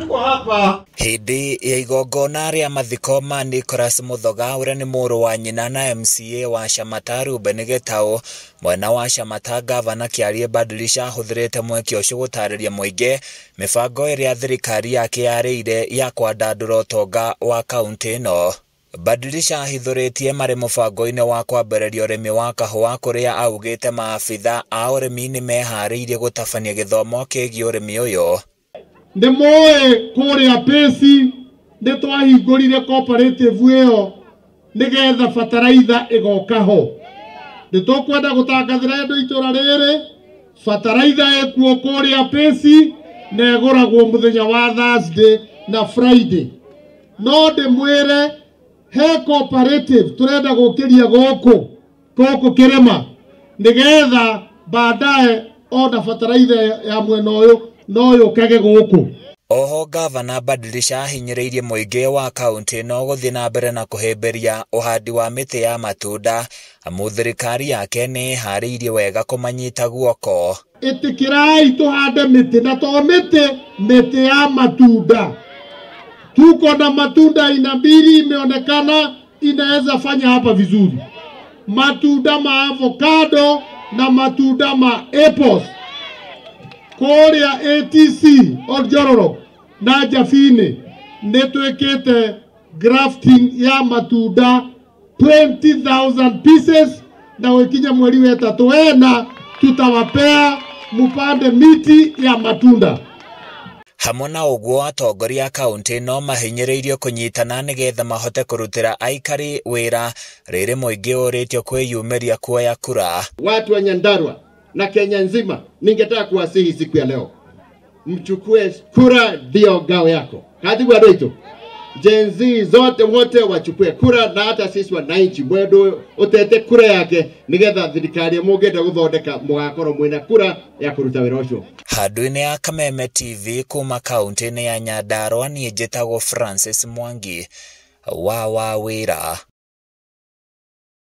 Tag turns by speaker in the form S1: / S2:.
S1: Tuko hapa
S2: hindi ya igongona ria mathiko ma Nicholas Muthoga uria ni muru wa nyina na MCA wa Shamata Reuben Gitau mwena wa Shamata gavana Kiarie Badilisha huthirite mweke ucio gutariria muingi mibango iria thirikari yake yarire ya kwandandura utonga wa kaunti ino. Badilisha hithuritie mari mubango-ini wa kwambereria urimi wa kahua kuria augite maabitha a urimi ni mehariirie gutabania githomo kigie urimi uyu.
S1: Ndemoe kuria pesi nitwahingurire cooperative iyo nigetha fataraitha igokaho. Nitukwenda gutangathira andu itura riri fataraitha ekuo kuria pesi na iguragwo muthenya wa Thursday na Friday. No ndimwire he cooperative turenda gukiria guku kirema nigetha baadaye ona fataraitha ya mwena uyu no kage guku.
S2: Oho gavana Badilisha hinyiriirie muingi wa kaunti no guthii na mbere na kuhimberia uhandi wa miti ya matunda amu thirikari yake ni hariirie wega kumanyita guoko.
S1: Itikirai tuhande miti na to miti ya matunda. Tuko na matunda aina mbili imeonekana inaweza fanya hapa vizuri. Matunda ma avocado na matunda ma apples. Korea ATC Oljororo na Jafine netwekete grafting ya matunda 20,000 pieces na wekinya mweri wetatu wena tutawapea mupande miti ya matunda.
S2: Hamona uguo atongoria kaunti no mahinyiriirio kunyitana nigetha mahote kurutira aikari wira riri muingi uritio kwiyumiria kuoya kura.
S3: Watu wa Nyandarua na Kenya nzima ningetaka kuwasihi siku ya leo mchukue kura, ndio ngao yako. Katibu adoito Gen Z zote wote wachukue kura, na hata sisi wananchi mwedo utete kura yake nigetha thirikari mugenda guthondeka mugakoro mwina kura ya kuruta wira ucio.
S2: Handu-ini ya Kameme TV kuma kaunti-ini ya Nyandarua ni njitagwo Francis Mwangi wa wira.